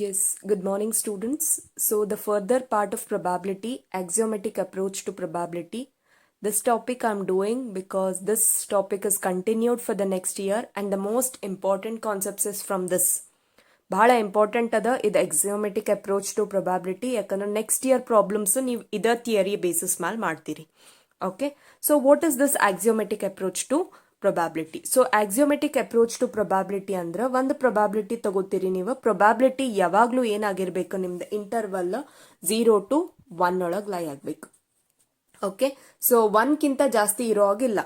Yes, good morning, students. So, the further part of probability, axiomatic approach to probability. This topic I'm doing because this topic is continued for the next year, and the most important concepts is from this. ಬಹಳ important ಅದ ಇದು axiomatic approach to probability ಯಾಕಂದ್ರೆ next year problems ನೀವು ಇದ theory basis ಮೇಲೆ ಮಾಡ್ತೀರಿ. Okay, so what is this axiomatic approach to probability? So axiomatic approach to probability ಅಂದ್ರೆ ಒಂದು ಪ್ರೊಬಾಬಿಲಿಟಿ ತಗೋತೀರಿ ನೀವು. ಪ್ರೊಬಾಬಿಲಿಟಿ ಯಾವಾಗ್ಲೂ ಏನಾಗಿರ್ಬೇಕು, ನಿಮ್ದು ಇಂಟರ್ವಲ್ 0 to 1 ಒಳಗೆ ಲೈ ಆಗ್ಬೇಕು. ಓಕೆ, ಸೊ 1ಕಿಂತ ಜಾಸ್ತಿ ಇರೋ ಹಾಗಿಲ್ಲ.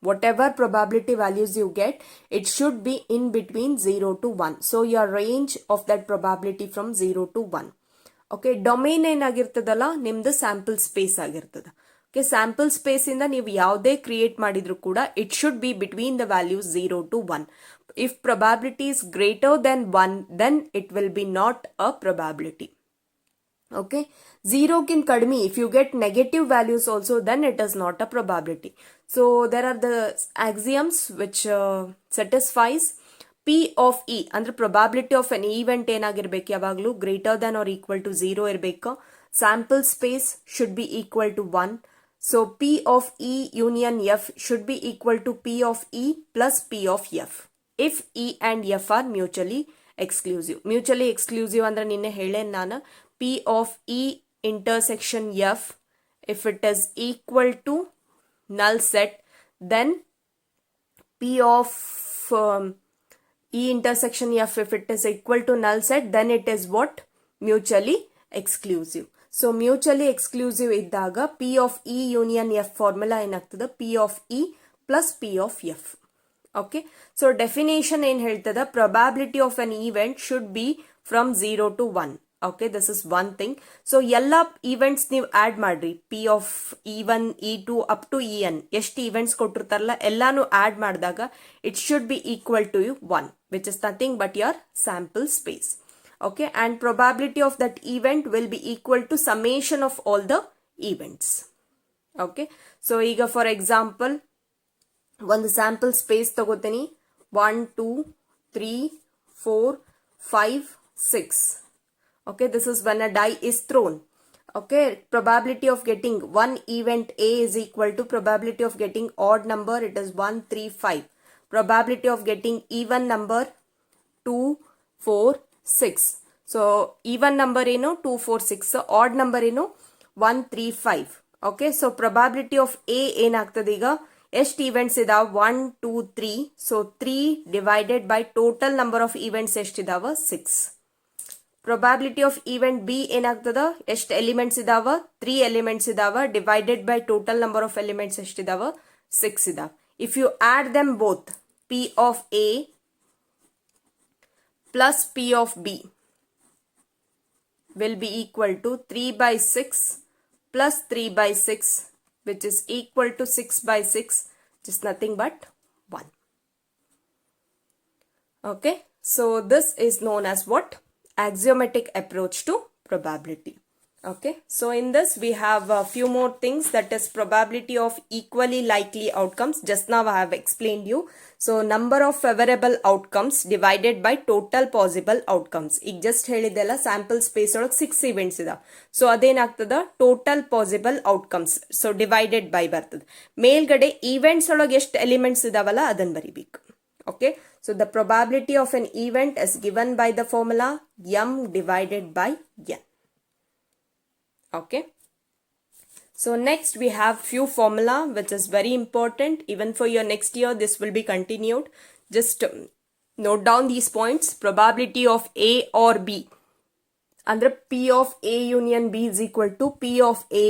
Whatever probability values you get, it should be in between 0 to 1. So your range of that probability from 0 to 1. Okay, domain ಏನಾಗಿರ್ತದಲ್ಲ ನಿಮ್ದು ಸ್ಯಾಂಪಲ್ ಸ್ಪೇಸ್ ಆಗಿರ್ತದ. ಓಕೆ, ಸ್ಯಾಂಪಲ್ ಸ್ಪೇಸ್ ಇಂದ ನೀವು ಯಾವುದೇ ಕ್ರಿಯೇಟ್ ಮಾಡಿದ್ರು ಕೂಡ it should be between the values 0 to 1. If probability is greater than 1, then it will be not a probability. Okay, 0 kin kadmi, if you get negative values also, then it is not a probability. So there are the axioms which satisfies P of E ಅಂದ್ರೆ probability of an event ಏನಾಗಿರ್ಬೇಕು, ಯಾವಾಗಲೂ greater than or equal to 0 ಇರಬೇಕು. Sample space should be equal to 1. So P of E union F should be equal to P of E plus P of F if E and F are mutually exclusive. Mutually exclusive ಅಂದ್ರೆ ನಿನ್ನೆ ಹೇಳೇನ್ ನಾನು, P of E intersection F, if it is equal to null set, then P of E intersection F, if it is equal to null set, then it is what? Mutually exclusive. So mutually exclusive ಇದ್ದಾಗ P of E union F formula ಏನಾಗ್ತದ, P of E plus P of F. Okay, so definition ಏನ್ ಹೇಳ್ತದ, probability of an event should be from 0 to 1. Okay, this is one thing. So ಎಲ್ಲ events ನೀವು add ಮಾಡ್ರಿ, P of E1 E2 up to En ಎಷ್ಟು events ಕೊಟ್ಟಿರ್ತಾರಲ್ಲ ಎಲ್ಲಾನು add ಮಾಡಿದಾಗ it should be equal to 1, which is nothing but your sample space. Okay, and probability of that event will be equal to summation of all the events. Okay, so ಈಗ for example ಒಂದು sample space ತಗೋತೀನಿ, 1 2 3 4 5 6. Okay, this is when a die is thrown. Okay, probability of getting one event A is equal to probability of getting odd number, it is 1 3 5. Probability of getting even number 2 4 6. So even number ಏನು 2 4 6, odd number ಏನು 1 3 5. Okay, so probability of A ಏನಾಗ್ತದೆ, ಈಗ ಎಷ್ಟು events ಇದಾವ 1 2 3. So 3 divided by total number of events ಎಷ್ಟಿದಾವ 6. probability of event B ಏನಾಗ್ತದ, ಎಷ್ಟು elements ಇದಾವ 3 elements ಇದಾವ, divided by total number of elements ಎಷ್ಟಿದಾವ 6 ಇದಾವ. If you add them both, P of A plus P of B will be equal to 3 by 6 plus 3 by 6, which is equal to 6 by 6, which is nothing but 1. Okay, so this is known as what? Axiomatic approach to probability. Okay, so in this we have a few more things, that is probability of equally likely outcomes. Just now I have explained you. So number of favorable outcomes divided by total possible outcomes. ಈಗ just ಹೇಳಿದೆಲ್ಲ sample space ಒಳಗೆ 6 events ಇದಾವ. So ಅದೇನಾಗ್ತದ, total possible outcomes. So divided by ಬರ್ತದೆ. ಮೇಲ್ಗಡೆ events ಒಳಗೆ ಎಷ್ಟು elements ಇದಾವಲ್ಲ ಅದನ್ನ ಬರಿಬೇಕು. Okay, so the probability of an event is given by the formula m divided by n. Okay, so next we have few formula which is very important. Even for your next year this will be continued. Just note down these points. Probability of A or B andre P of A union B is equal to P of A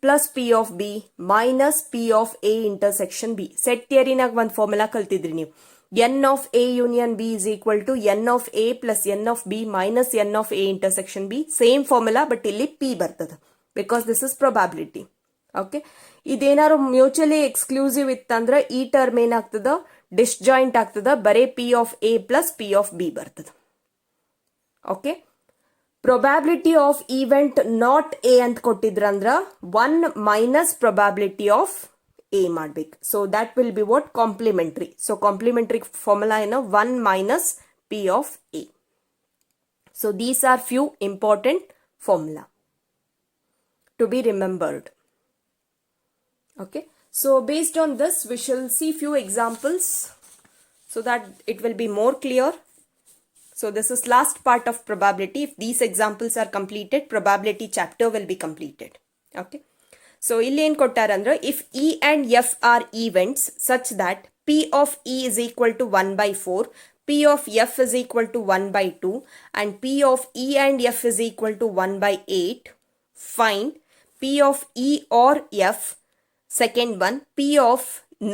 plus P of B minus P of A intersection B. Set theory nag one formula ಕಲ್ತಿದ್ರಿ ನೀವು. N of A union B is equal to N of A plus N of B minus N of A intersection B. Same formula but ಇಲ್ಲಿ P ಬರ್ತದೆ because this is probability. Okay, ಇದೇನಾರು mutually exclusive ಇತ್ತಂದ್ರೆ ಈ term ಏನಾಗ್ತದ, disjoint ಆಗ್ತದ, ಬರೇ P of A plus P of B ಬರ್ತದೆ. Okay, probability of event not A ಅಂತ ಕೊಟ್ಟಿದ್ರಂದ್ರ 1 minus probability of A ಮಾಡ್ಬೇಕು. So that will be what? Complementary. So complementary formula ಏನು 1 minus P of A. So these are few important formula to be remembered. Okay, so based on this we shall see few examples so that it will be more clear. So this is last part of probability. If these examples are completed, probability chapter will be completed. Okay, so ಇಲ್ಲಿ ಏನು ಕೊಟ್ಟಾರೆ ಅಂದ್ರೆ if E and F are events such that P of E is equal to 1 by 4, P of F is equal to 1 by 2 and P of E and F is equal to 1 by 8, find P of E or F. Second one, P of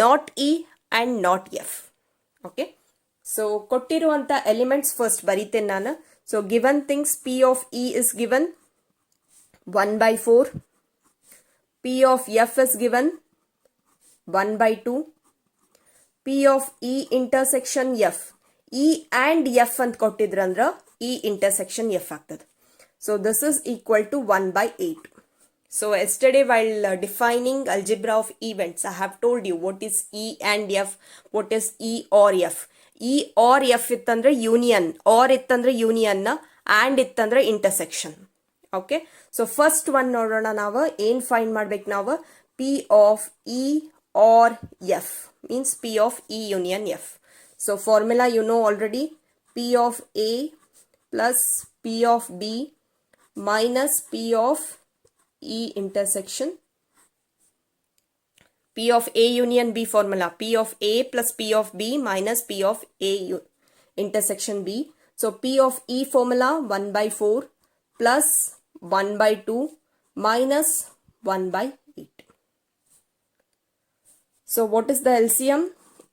not E and not F. Okay, so ಕೊಟ್ಟಿರುವಂತ elements first ಬರೀತೇನೆ ನಾನು. So given things, P of E is given 1 by 4, P of F is given 1 by 2, P of E intersection F, E and F ಅಂತ ಕೊಟ್ಟಿದ್ರಂದ್ರ E intersection F ಆಗ್ತದೆ. So this is equal to 1 by 8. So yesterday while defining algebra of events, I have told you what is E and F, what is E or F. E or F ittandre union, or ittandre union na, and ittandre intersection. Okay, so first one nodona ನಾವು ಏನು find ಮಾಡ್ಬೇಕು ನಾವು P of E or F means P of E union F. So formula you know already, P of A plus P of B minus P of E intersection. P of A union B formula, P of A plus P of B minus P of A intersection B. So P of E formula 1 by 4 plus 1 by 2 minus 1 by 8. So what is the LCM?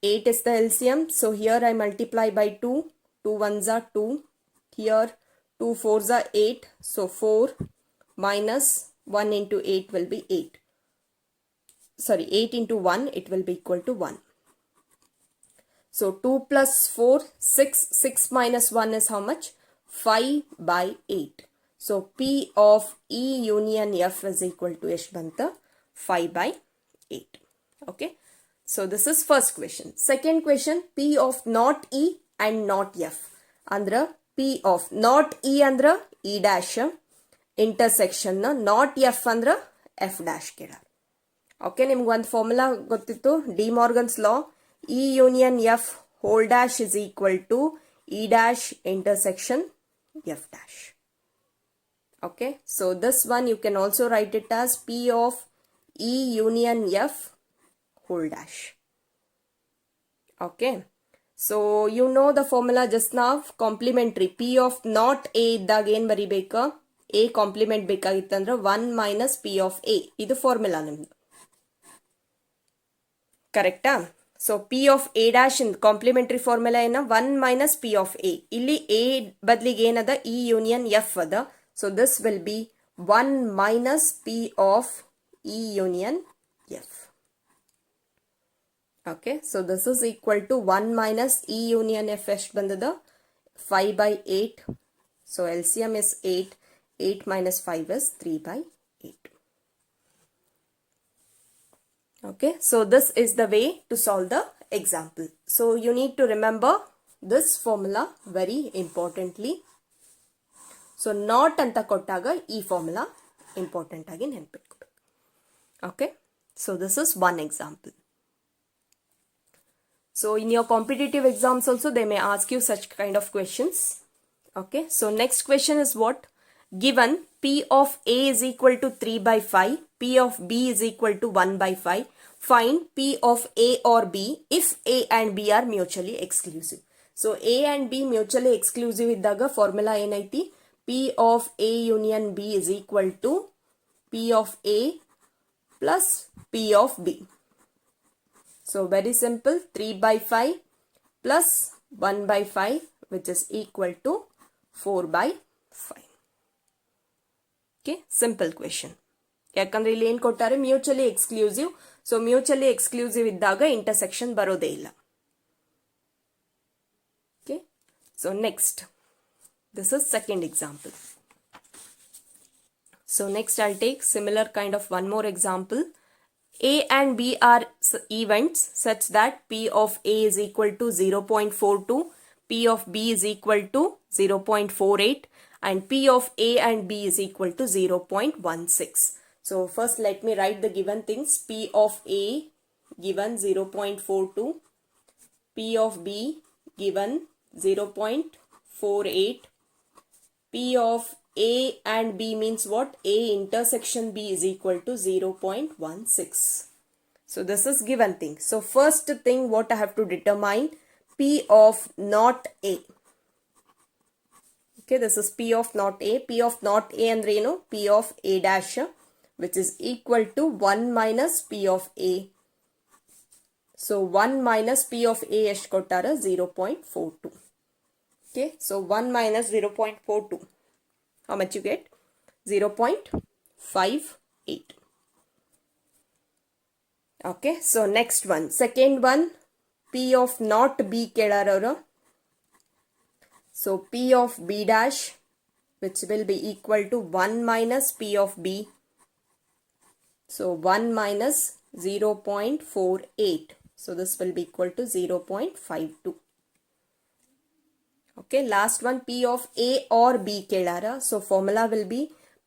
8 is the LCM. So here I multiply by 2. 2 ones are 2. Here 2 fours are 8. So 4 minus 1 into 8 will be 8. Sorry, 8 into 1, it will be equal to 1. So 2 plus 4, 6. 6 minus 1 is how much? 5 by 8. So P of E union F is equal to Yashbanta 5 by 8. Okay. So this is first question. Second question, P of not E and not F. Andra P of not E andra E dash intersection not F andra F dash keda. Okay, ನಿಮ್ಗೆ ಒಂದು formula ಗೊತ್ತಿತ್ತು, De Morgan's law, E union F whole dash is equal to E dash intersection F dash. Okay, so this one you can also write it as P of E union F whole dash. Okay, so you know the formula just now, complementary. P of not A ಇದ್ದಾಗ ಏನು ಬರಿಬೇಕಾ? A complement ಬೇಕಾಗಿತ್ತಂದ್ರೆ 1 minus P of A. ಇದು formula ನಿಮ್ದು. ಕರೆಕ್ಟಾ? So P of A dash in complementary formula ಏನ 1 minus P of A. ಇಲ್ಲಿ A ಬದಲಿಗೆ ಏನದ E union F ಅದ. So this will be 1 minus P of E union F. Okay, so this is equal to 1 minus E union F ಎಷ್ಟು ಬಂದದ 5 by 8. So LCM is 8. 8 minus 5 is 3 by 8. Okay, so this is the way to solve the example. So you need to remember this formula very importantly. So not anta kottaga ee formula important agi ನೆನಪಿಟ್ಕೊಬೇಕು. Okay, so this is one example. So in your competitive exams also they may ask you such kind of questions. Okay, so next question is what? Given P of A is equal to 3 by 5, P of B is equal to 1 by 5, find P of A or B if A and B are mutually exclusive. So A and B mutually exclusive iddaga formula enaiti? P of A union B is equal to P of A plus P of B. So very simple, 3 by 5 plus 1 by 5 which is equal to 4 by 5. Okay, simple question. ಯಾಕಂದ್ರೆ ಇಲ್ಲಿ ಏನು ಕೊಟ್ಟಾರೆ mutually exclusive. So mutually exclusive ಇದ್ದಾಗ intersection ಬರೋದೇ ಇಲ್ಲ. Okay, so next, this is second example. So next I'll take similar kind of one more example. A and B are events such that P of A is equal to 0.42, P of B is equal to 0.48 and P of A and B is equal to 0.16. So first let me write the given things. P of A given 0.42, P of B given 0.48, P of A and B means what? A intersection B is equal to 0.16. So this is given thing. So first thing what I have to determine, P of not A. Okay, this is P of not A. P of not A and P of A dash, which is equal to 1 minus P of A. So 1 minus P of A ಎಷ್ಟು ಕೊಟ್ಟಾರ 0.42. Okay, so 1 minus 0.42. How much you get? 0.58. Okay, so next one. Second one, P of not B ಕೇಳಾರವರು. So P of B dash, which will be equal to 1 minus P of B. So 1 minus 0.48. So this will be equal to 0.52. Okay, last one, P of A or B kelara. So formula will be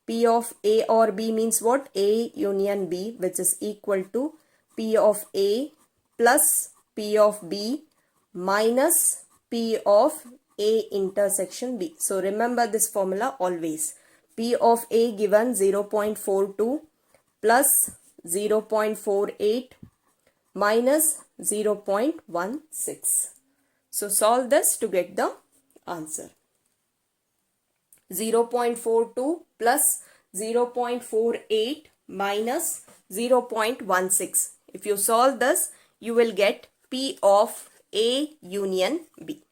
P of A or B means what? A union B, which is equal to P of A plus P of B minus P of A intersection B. So remember this formula always. P of A given 0.42 plus 0.48 minus 0.16. So solve this to get the answer. 0.42 plus 0.48 minus 0.16. If you solve this, you will get P of A union B.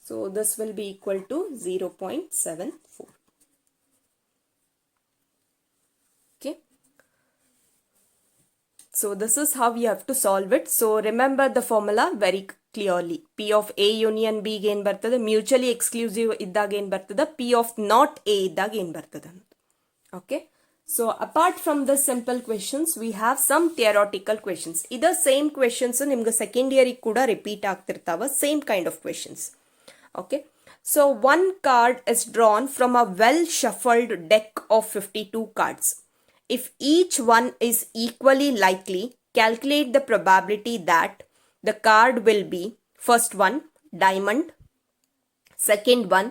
So this will be equal to 0.74. Okay. So this is how you have to solve it. So remember the formula very clearly. P of A union B gain bartada, mutually exclusive iddag gain bartada, P of not A iddag gain bartada. Okay. So apart from the simple questions, we have some theoretical questions. Either same questions nimga second year kuda repeat ಆಗ್ತಿರ್ತಾವ, same kind of questions. Okay. So one card is drawn from a well shuffled deck of 52 cards. If each one is equally likely, calculate the probability that the card will be first one, diamond, second one,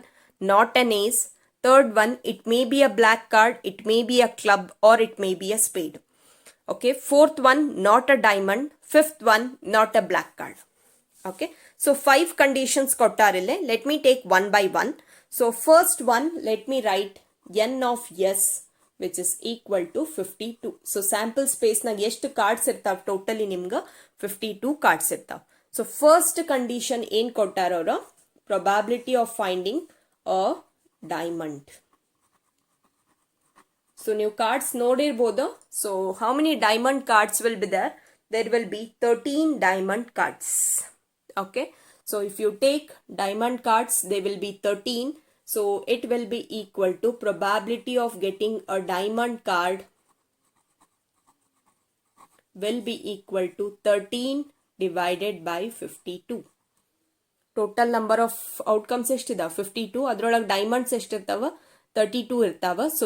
not an ace, third one, it may be a black card, it may be a club, or it may be a spade. Okay, fourth one, not a diamond, fifth one, not a black card. Okay, so 5 conditions kottarile. Let me take one by one. So first one, let me write n of s, which is equal to 52. So sample space na ಎಷ್ಟು cards irtav totally nimga 52 cards irtav. So first condition ಏನ್ ಕೊಟ್ಟಾರವರು, probability of finding a diamond. So new cards ನೋಡಿರ್ಬೋದು. So how many diamond cards will be there? There will be 13 diamond cards. Okay, so if you take diamond cards, they will be 13. So it will be equal to probability of getting a diamond card will be equal to 13 divided by 52. Total number of outcomes ಎಷ್ಟಿದಾವ 52, ಅದರೊಳಗೆ diamonds ಎಷ್ಟಿರ್ತಾವ 32 ಇರ್ತಾವ. So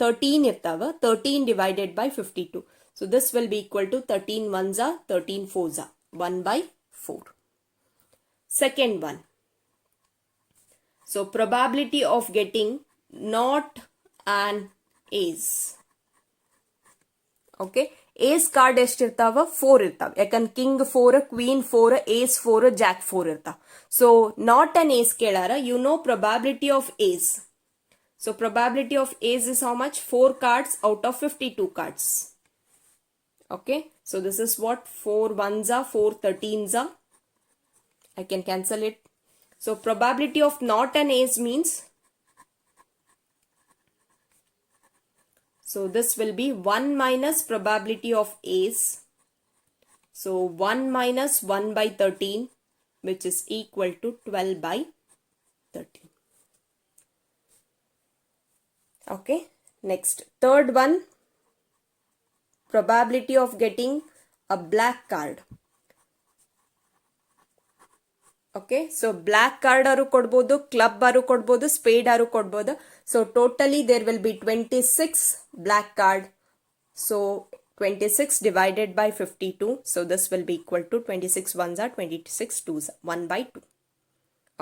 13 ಇರ್ತಾವ, 13 divided by 52. So this will be equal to 13 ones are 13 fours are 1 by 4. Second one. So probability of getting not an ace. Okay, ace card ಎಷ್ಟಿರ್ತಾವ 4 ಇರ್ತಾವ. ಯಾಕಂದ್ರೆ king 4, queen 4, ace 4, jack 4 ಇರ್ತಾವ. So not an ace ಕೇಳಾರ, you know probability of ace. So probability of ace is how much? 4 cards out of 52 cards. Okay, so this is what 4 ones are, 4 13s are. I can cancel it. So probability of not an ace means, so this will be 1 minus probability of ace. So 1 minus 1 by 13, which is equal to 12 by 13. Okay, next third one, probability of getting a black card. Okay, so black card ಆರು ಕೊಡ್ಬೋದು, club ಆರು ಕೊಡ್ಬೋದು, spade ಆರು ಕೊಡ್ಬೋದು. So totally there will be 26 black card. So 26 divided by 52. So this will be equal to 26 ones are 26 twos, 1 by 2.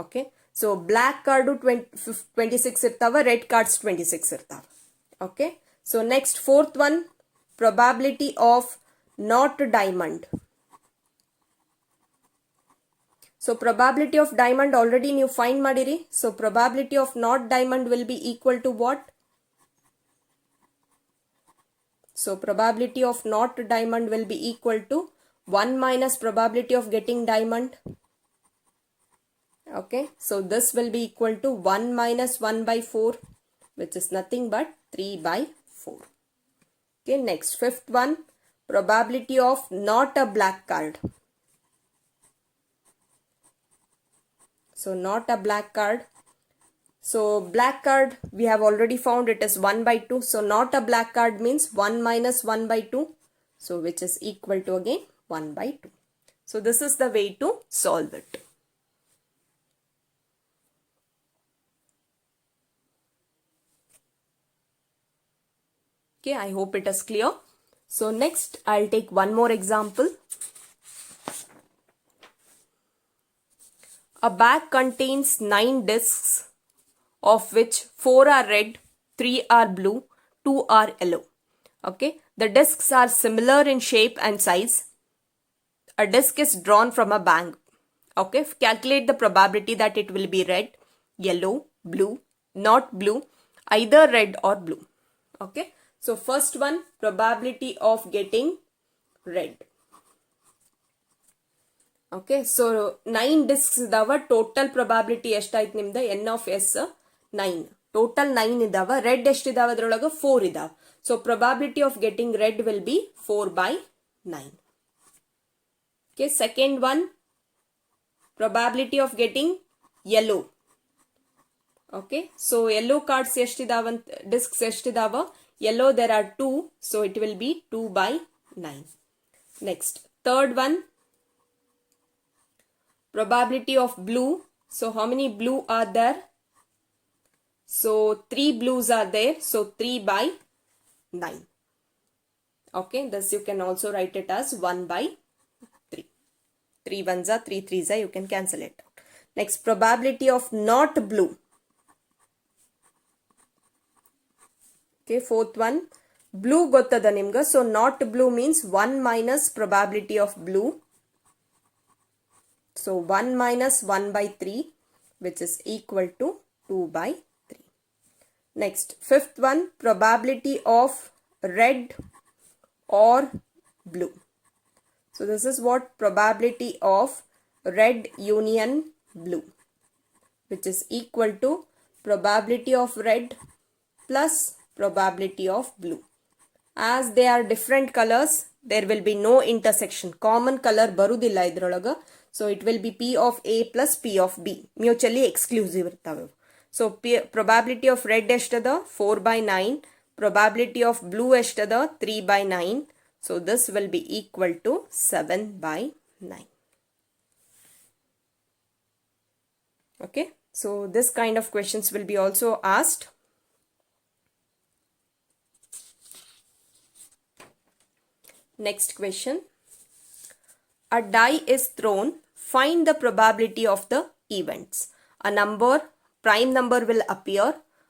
Okay, so black card 26 irtava, red cards 26 irtava. Okay, so next fourth one, probability of not diamond. So probability of diamond already you find madiri. So probability of not diamond will be equal to what? So probability of not diamond will be equal to 1 minus probability of getting diamond. Okay, so this will be equal to 1 minus 1 by 4, which is nothing but 3 by 4. Okay, next fifth one, probability of not a black card. So not a black card. So black card we have already found it is 1 by 2. So not a black card means 1 minus 1 by 2. So which is equal to again 1 by 2. So this is the way to solve it. Okay, I hope it is clear. So next I'll take one more example. A bag contains 9 discs, of which 4 are red, 3 are blue, 2 are yellow. Okay, the discs are similar in shape and size. A disc is drawn from a bag. Okay, calculate the probability that it will be red, yellow, blue, not blue, either red or blue. Okay, so first one, probability of getting red. Okay, so 9 discs ಇದಾವ. Total probability ಎಷ್ಟಾಯ್ತು ನಿಮ್ದು? n of s 9. Total 9 ಇದಾವ. Red ಎಷ್ಟಿದಾವ? ಅದ್ರೊಳಗೆ 4 ಇದಾವ. So probability of getting red will be 4 by 9. Okay, second one, probability of getting yellow. Okay, so yellow cards ಎಷ್ಟಿದಾವಂತ, discs ಎಷ್ಟಿದಾವ? Yellow there are 2, so it will be 2 by 9. Next third one, probability of blue. So how many blue are there? So 3 blues are there. So 3 by 9. Okay, thus you can also write it as 1 by 3. 3 ones are 3 threes are, you can cancel it out. Next, probability of not blue. Okay, fourth one, blue gottada nimga. So not blue means 1 minus probability of blue. So 1 minus 1 by 3, which is equal to 2 by 3. Next, fifth one, probability of red or blue. So this is what probability of red union blue, which is equal to probability of red plus probability of blue. As they are different colors, there will be no intersection. Common color barudilla idrolaga. So it will be P of A plus P of B. Mutually exclusive irtave. So probability of red eshtada 4 by 9. Probability of blue eshtada 3 by 9. So this will be equal to 7 by 9. Okay. So this kind of questions will be also asked. Next question. A die is thrown. Find the probability of the events. A number, prime number will appear.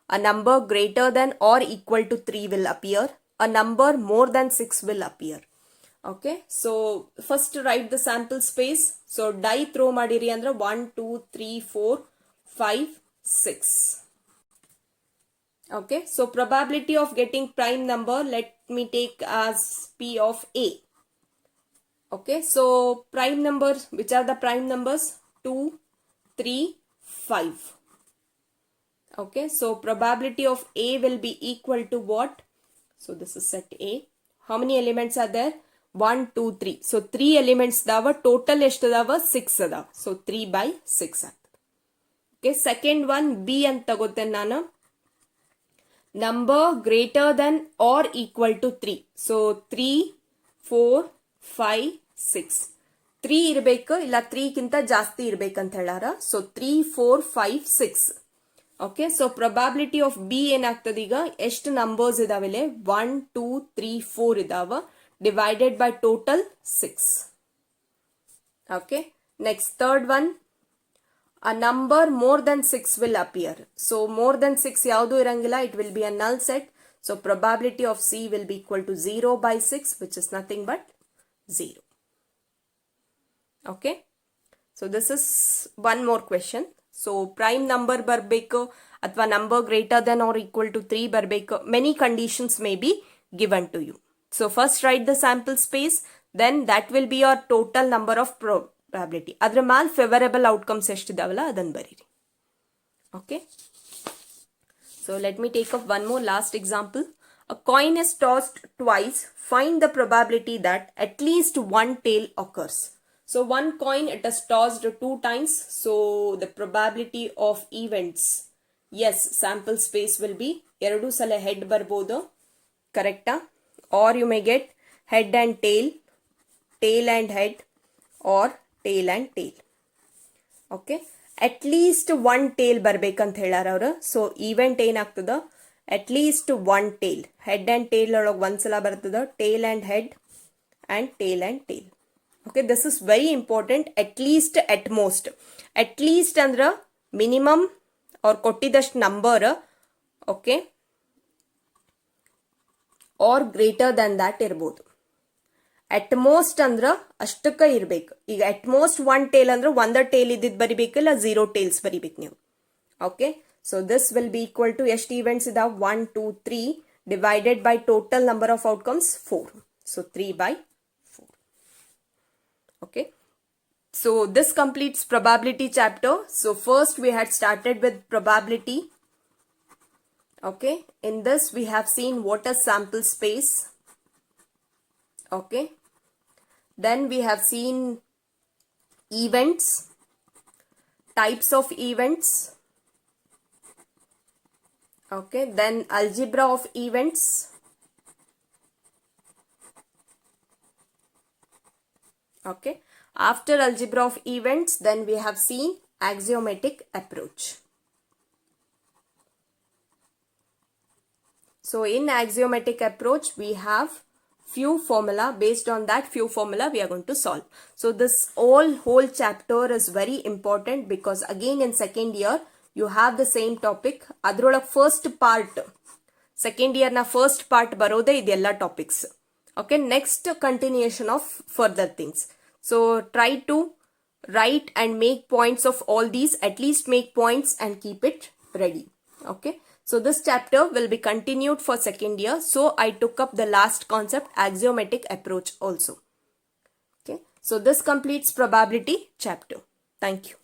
A number greater than or equal to 3 will appear. A number more than 6 will appear. Okay, so first write the sample space. So die throw madiri andra 1, 2, 3, 4, 5, 6. Okay, so probability of getting prime number, let me take as P of A. Okay, so prime numbers, which are the prime numbers? 2, 3, 5. Okay, so probability of A will be equal to what? So this is set A. How many elements are there? 1, 2, 3. So 3 elements dava, total eshtu dava? 6 adava. So 3 by 6 ಆಗ್ತದೆ. Okay, second one B ಅಂತ ತಗೋತೇನೆ ನಾನು. number greater than or equal to 3. So 3, 4, 5, 6. 3 ಇರಬೇಕು ಇಲ್ಲ 3 ಗಿಂತ ಜಾಸ್ತಿ ಇರಬೇಕಂತ ಹೇಳಾರ. So 3, 4, 5, 6. Okay, so probability of B ಏನಾಗ್ತದೆ ಈಗ, ಎಷ್ಟು ನಂಬರ್ಸ್ ಇದಾವಿಲೆ 1, 2, 3, 4 ಇದಾವ, divided by total 6. Okay, next third one, a number more than 6 will appear. So more than 6 ಯಾವುದು ಇರಂಗಿಲ್ಲ, it will be a null set. So probability of C will be equal to 0 by 6, which is nothing but 0. Okay, so this is one more question. So prime number ಬರಬೇಕು ಅಥವಾ number greater than or equal to 3 ಬರಬೇಕು, many conditions may be given to you. So first write the sample space, then that will be your total number of probability. ಅದರ ಮೇಲೆ favourable outcomes ಎಷ್ಟಿದಾವಲ್ಲ ಅದನ್ನು ಬರೀರಿ. Okay, so let me take up one more last example. A coin is tossed twice. Find the probability that at least one tail occurs. So one coin, it is tossed 2 times. So the probability of events, yes, sample space will be ಎರಡು ಸಲ head ಬರ್ಬೋದು, ಕರೆಕ್ಟಾ? Or you may get head and tail, tail and head, or tail and tail. Okay, at least one tail ಬರ್ಬೇಕಂತ ಹೇಳಾರ ಅವರು. So event ಏನಾಗ್ತದ, at least one tail, head and tail ಒಳಗೆ ಒಂದ್ಸಲ ಬರ್ತದ, tail and head and tail and tail. Okay, this is very important. At least, at most. At least ಅಂದ್ರೆ minimum ಅವ್ರು ಕೊಟ್ಟಿದ್ದಷ್ಟು number, okay, or greater than that ಇರ್ಬೋದು. At most ಅಂದ್ರ ಅಷ್ಟಕ್ಕ ಇರ್ಬೇಕು. ಈಗ ಅಟ್ ಮೋಸ್ಟ್ ಒನ್ ಟೇಲ್ ಅಂದ್ರೆ ಒಂದ ಟೇಲ್ ಇದ್ದಿದ್ದು ಬರಿಬೇಕಿಲ್ಲ, 0 ಟೇಲ್ಸ್ ಬರಿಬೇಕು ನೀವು. Okay, so this will be equal to ಎಷ್ಟು ಇವೆಂಟ್ಸ್ ಇದಾವೆ, 1, 2, 3 divided by total number of outcomes 4. So 3 by 4. Okay, so this completes probability chapter. So first we had started with probability. Okay, in this we have seen what is sample space. Okay, then we have seen events, types of events. Okay, then algebra of events. Okay, after algebra of events, then we have seen axiomatic approach. So in axiomatic approach we have few formula. Based on that few formula we are going to solve. So this whole chapter is very important because again in second year you have the same topic. Adrola first part, second year na first part barode idella topics. Okay, next continuation of further things. So try to write and make points of all these, at least make points and keep it ready. Okay, so this chapter will be continued for second year. So I took up the last concept, axiomatic approach also. Okay, so this completes probability chapter. Thank you.